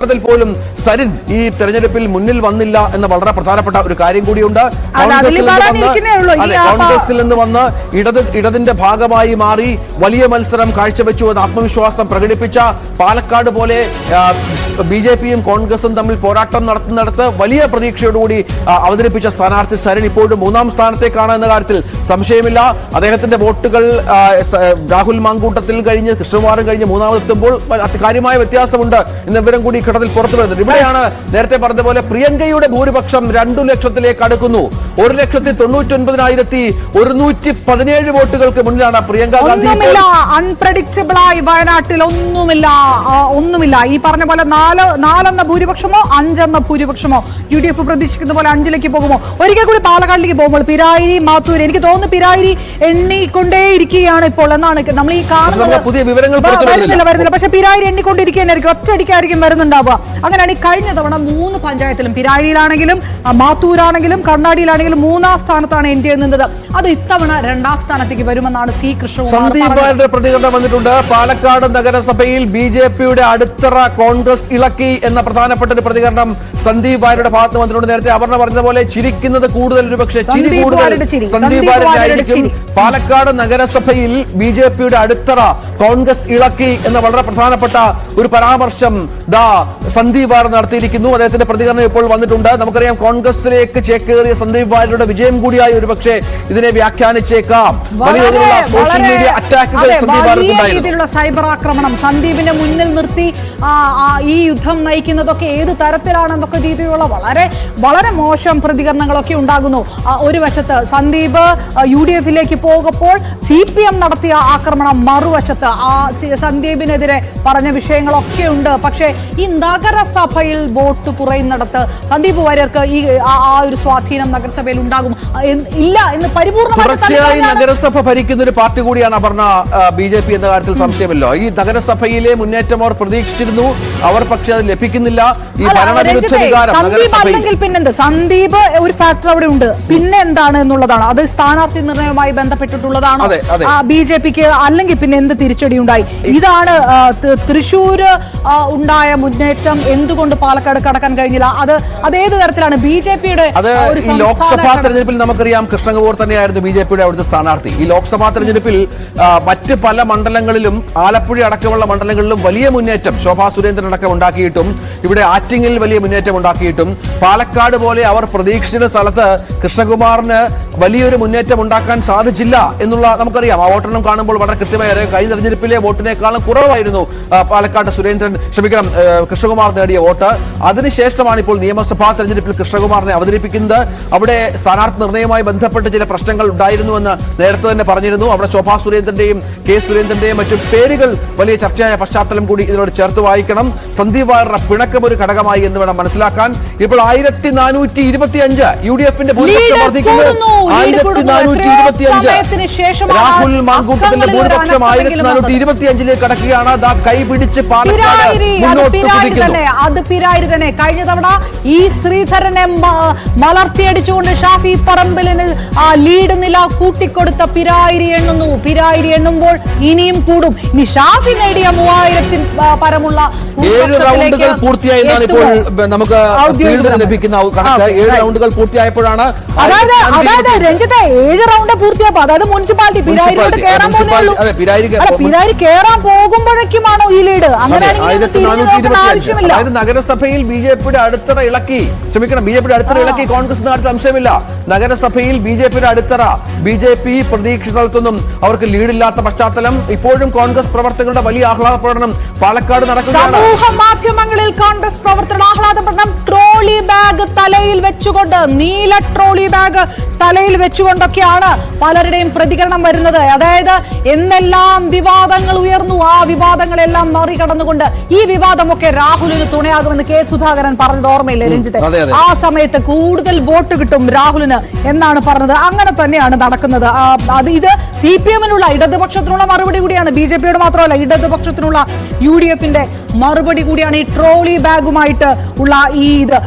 പോലും സരിൻ ഈ തെരഞ്ഞെടുപ്പിൽ മുന്നിൽ വന്നില്ല എന്ന വളരെ പ്രധാനപ്പെട്ട ഒരു കാര്യം കൂടിയുണ്ട്. കോൺഗ്രസിൽ നിന്ന് വന്ന് ഇടതിന്റെ ഭാഗമായി മാറി വലിയ മത്സരം കാഴ്ചവെച്ചു എന്ന് ആത്മവിശ്വാസം പ്രകടിപ്പിച്ച പാലക്കാട് പോലെ ബിജെപിയും കോൺഗ്രസും തമ്മിൽ പോരാട്ടം നടത്തുന്നിടത്ത് വലിയ പ്രതീക്ഷയോടുകൂടി അവതരിപ്പിച്ച സ്ഥാനാർത്ഥി സരിൻ ഇപ്പോഴും മൂന്നാം സ്ഥാനത്തേക്കാണ് എന്ന കാര്യത്തിൽ സംശയമില്ല. അദ്ദേഹത്തിന്റെ വോട്ടുകൾ രാഹുൽ മാങ്കൂട്ടത്തിൽ കഴിഞ്ഞ് കൃഷ്ണകുമാറും കഴിഞ്ഞ് മൂന്നാമതെത്തുമ്പോൾ കാര്യമായ വ്യത്യാസമുണ്ട് എന്ന വിവരം കൂടി ഘട്ടത്തിൽ പുറത്തു വരുന്നുണ്ട്. ഇവിടെയാണ് നേരത്തെ പറഞ്ഞ പോലെ പ്രിയങ്കയുടെ ഭൂരിപക്ഷം 2 ലക്ഷത്തിലേക്ക് അടുക്കുന്നു. 1,99,117 വോട്ടുകൾക്ക് മുന്നിലാണ് പ്രിയങ്ക ഗാന്ധി. അൺപ്രഡിക്റ്റബിളായി വയനാട്ടിൽ ഒന്നുമില്ല. ഈ പറഞ്ഞ പോലെ 4 ഭൂരിപക്ഷമോ 5 ഭൂരിപക്ഷമോ UDF പ്രതീക്ഷിക്കുന്ന പോലെ 5ലേക്ക് പോകുമോ? ഒരിക്കൽ കൂടി പാലക്കാടിലേക്ക് പോകുമ്പോൾ പിരായിരി മാത്തൂര് എനിക്ക് തോന്നുന്നു പിരായിരി എണ്ണിക്കൊണ്ടേയിരിക്കുകയാണ് ഇപ്പോൾ എന്നാണ് നമ്മൾ ഈ കാണുന്നത്. പുതിയ വിവരങ്ങൾ വരുന്നില്ല. പക്ഷെ പിരായിരി എണ്ണിക്കൊണ്ടിരിക്കുകയായിരിക്കും, ഒറ്റയടിക്കായിരിക്കും വരുന്നുണ്ടാവുക. അങ്ങനെയാണ് ഈ കഴിഞ്ഞ തവണ 3 പഞ്ചായത്തിലും പിരായിരിയിലാണെങ്കിലും മാത്തൂരാണെങ്കിലും കണ്ണാടിയിലാണെങ്കിലും 3ാം സ്ഥാനത്താണ് NDA നിന്നത്. അത് ഇത്തവണ 2ാം സ്ഥാനത്തേക്ക് വരുമെന്നാണ് സി കൃഷ്ണകുമാർ പ്രതികരണം വന്നിട്ടുണ്ട്. പാലക്കാട് നഗരസഭയിൽ BJPയുടെ അടിത്തറ കോൺഗ്രസ് ഇളക്കി എന്ന പ്രധാനപ്പെട്ട ഒരു പ്രതികരണം സന്ദീപ് വാര്യരുടെ ഭാഗത്ത് വന്നിട്ടുണ്ട്. നേരത്തെ അപർണ പറഞ്ഞ പോലെ ചിരിക്കുന്നത് കൂടുതൽ ഒരുപക്ഷെ ചിരി കൂടുതൽ സന്ദീപ് വാര്യരായിരിക്കും. പാലക്കാട് നഗരസഭയിൽ BJPയുടെ അടിത്തറ കോൺഗ്രസ് ഇളക്കി എന്ന വളരെ പ്രധാനപ്പെട്ട ഒരു പരാമർശം സന്ദീപ് വാര്യർ നടത്തിയിരിക്കുന്നു. അദ്ദേഹത്തിന്റെ പ്രതികരണം ഇപ്പോൾ വന്നിട്ടുണ്ട്. നമുക്കറിയാം കോൺഗ്രസിലേക്ക് ചേക്കേറിയ സന്ദീപ് വാര്യരുടെ വിജയം കൂടിയായി ഒരുപക്ഷെ ഇതിനെ വ്യാഖ്യാനിച്ചേക്കാം. വലിയ രീതിയിലുള്ള സോഷ്യൽ മീഡിയ അറ്റാക്കുകൾ സന്ദീപ് വാര്യർക്കുണ്ടായിരുന്നു. സൈബർ ആക്രമണം സന്ദീപിനെ മുന്നിൽ നിർത്തി ഈ യുദ്ധം നയിക്കുന്നതൊക്കെ ഏത് തരത്തിലാണെന്നൊക്കെ രീതിയിലുള്ള വളരെ മോശം പ്രതികരണങ്ങളൊക്കെ ഉണ്ടാകുന്നു. ഒരു വശത്ത് സന്ദീപ് UDFിലേക്ക് പോകുമ്പോൾ CPM നടത്തിയ ആക്രമണം, മറുവശത്ത് സന്ദീപിനെതിരെ പറഞ്ഞ വിഷയങ്ങളൊക്കെ ഉണ്ട്. പക്ഷേ ഈ നഗരസഭയിൽ വോട്ട് കുറയുന്നിടത്ത് സന്ദീപ് വാര്യർക്ക് ഈ ഒരു സ്വാധീനം നഗരസഭയിൽ ഉണ്ടാകും ഇല്ല എന്ന് പരിപൂർണമായി നഗരസഭ ഭരിക്കുന്ന ഒരു പാർട്ടി കൂടിയാണ് അപർണ BJP എന്ന കാര്യത്തിൽ സംശയമില്ല. ഈ നഗരസഭയിലെ മുന്നേറ്റം അവർ പ്രതീക്ഷിച്ചിരുന്നു, അവർ പക്ഷേ അത് ലഭിക്കുന്നില്ല. ഈ ഭരണവിരുദ്ധ വികാരം നഗരസഭയിൽ പിന്നെന്ത് സന്ദീപ് ഒരു ഫാക്ടർ അവിടെ ഉണ്ട്. പിന്നെ എന്താണ് എന്നുള്ളതാണ് അത് സ്ഥാനാർത്ഥി നിർണയവുമായി ബന്ധപ്പെട്ടിട്ടുള്ളതാണ്. BJPക്ക് അല്ലെങ്കിൽ പിന്നെ എന്ത് തിരിച്ചടി ഉണ്ടായി? ഇതാണ് തൃശ്ശൂര് ഉണ്ടായ മുന്നേറ്റം എന്തുകൊണ്ട് പാലക്കാട് കടക്കാൻ കഴിഞ്ഞില്ല? അതേത് തരത്തിലാണ് BJPയുടെ ലോക്സഭാ തെരഞ്ഞെടുപ്പിൽ നമുക്കറിയാം കൃഷ്ണകുമാർ തന്നെയായിരുന്നു BJPയുടെ അവിടുത്തെ സ്ഥാനാർത്ഥി. ഈ ലോക്സഭാ തെരഞ്ഞെടുപ്പിൽ മറ്റ് പല മണ്ഡലങ്ങളിലും ആലപ്പുഴ അടക്കമുള്ള മണ്ഡലങ്ങളിലും വലിയ മുന്നേറ്റം ശോഭാ സുരേന്ദ്രൻ അടക്കം ഉണ്ടാക്കിയിട്ടും ഇവിടെ ആറ്റിങ്ങിൽ വലിയ മുന്നേറ്റം ഉണ്ടാക്കിയിട്ടും പാലക്കാട് പോലെ അവർ പ്രതീക്ഷിച്ച സ്ഥലത്ത് കൃഷ്ണകുമാറിന് വലിയൊരു മുന്നേറ്റം ഉണ്ടാക്കാൻ സാധിച്ചില്ല എന്നുള്ള നമുക്കറിയാം. ആ വോട്ടെണ്ണം കാണുമ്പോൾ വളരെ കൃത്യമായി അറിയാം. കഴിഞ്ഞ തെരഞ്ഞെടുപ്പിലെ വോട്ടിനേക്കാളും കുറവായിരുന്നു പാലക്കാട് കൃഷ്ണകുമാർ നേടിയ വോട്ട്. അതിനുശേഷമാണ് ഇപ്പോൾ നിയമസഭാ തെരഞ്ഞെടുപ്പിൽ കൃഷ്ണകുമാറിനെ അവതരിപ്പിക്കുന്നത്. അവിടെ സ്ഥാനാർത്ഥി നിർണയവുമായി ബന്ധപ്പെട്ട് ചില പ്രശ്നങ്ങൾ ഉണ്ടായിരുന്നുവെന്ന് നേരത്തെ തന്നെ പറഞ്ഞിരുന്നു. അവിടെ ശോഭാ സുരേന്ദ്രന്റെയും K സുരേന്ദ്രന്റെയും മറ്റു പേരുകൾ വലിയ ചർച്ചയായ പശ്ചാത്തലം കൂടി ഇതിനോട് ചേർത്ത് വായിക്കണം. സന്ദീപ് വാര്യരുടെ പിണക്കം ഒരു ഘടകമായി എന്ന് വേണം മനസ്സിലാക്കാൻ. ഇപ്പോൾ 1425 UDFന്റെ ഭൂരിപക്ഷം വർദ്ധിക്കുന്നത് 1425. രാഹുൽ മാങ്കൂട്ടത്തിന്റെ ഭൂരിപക്ഷം 1425ലേക്ക് കടക്കുകയാണ്. കൈപിടിച്ച് അത് പിരായിരി തന്നെ. കഴിഞ്ഞ തവണ ഈ ശ്രീധരനെ മലർത്തിയടിച്ചുകൊണ്ട് ഷാഫി പറമ്പിലിന് ലീഡ് നില കൂട്ടിക്കൊടുത്ത പിരായിരി എണ്ണുമ്പോൾ ഇനിയും കൂടും. ഇനി ഷാഫി നേടിയ 3000 പരമുള്ള 7 റൗണ്ടുകൾ പൂർത്തിയായി ഇപ്പോൾ നമുക്ക് ലഭിക്കുന്ന കണക്ക്. 7 റൗണ്ടുകൾ പൂർത്തിയായപ്പോഴാണ് രഞ്ജിത്തെ 7 റൗണ്ട് പൂർത്തിയായപ്പോ അതായത് മുനിസിപ്പാലിറ്റി പിരായിരി കേറാൻ പോകുമ്പോഴേക്കുമാണോ ഈ ലീഡ്? അതായത് നഗരസഭയിൽ BJPയുടെ അടിത്തറ ഇളക്കി കോൺഗ്രസ് നടത്തിയ സംശയമില്ല. നഗരസഭയിൽ BJPയുടെ അടിത്തറ BJP പ്രതീക്ഷിച്ച സ്ഥലത്തൊന്നും അവർക്ക് ലീഡില്ലാത്ത പശ്ചാത്തലം. ഇപ്പോഴും കോൺഗ്രസ് പ്രവർത്തകരുടെ വലിയ ആഹ്ലാദ പ്രകടനം പാലക്കാട് നടക്കുകയാണ്. സമൂഹ മാധ്യമങ്ങളിൽ കോൺഗ്രസ് പ്രവർത്തകരുടെ ആഹ്ലാദ പ്രകടനം ട്രോളി ബാഗ് തലയിൽ വെച്ചുകൊണ്ട്, നീല ട്രോളി ബാഗ് തലയിൽ വെച്ചുകൊണ്ടൊക്കെയാണ് പലരുടെയും പ്രതികരണം വരുന്നത്. അതായത് എന്തെല്ലാം വിവാദങ്ങൾ ഉയർന്നു, ആ വിവാദങ്ങളെല്ലാം മറികടന്നുകൊണ്ട് ഈ വിവാദമൊക്കെ രാഹുലിന് തുണയാകുമെന്ന് K സുധാകരൻ പറഞ്ഞത് ഓർമ്മയില്ലേ രഞ്ജിത്തെ? ആ സമയത്ത് കൂടുതൽ വോട്ട് കിട്ടും രാഹുലിന് എന്നാണ് പറഞ്ഞത്. അങ്ങനെ തന്നെയാണ് നടക്കുന്നത്. ഇത് CPMനുള്ള ഇടതുപക്ഷത്തിനുള്ള മറുപടി കൂടിയാണ്. BJPയുടെ മാത്രമല്ല ഇടതുപക്ഷത്തിനുള്ള UDFന്റെ മറുപടി കൂടിയാണ് ഈ ട്രോളി ബാഗുമായിട്ട് ഉള്ള ഈ ഇത്.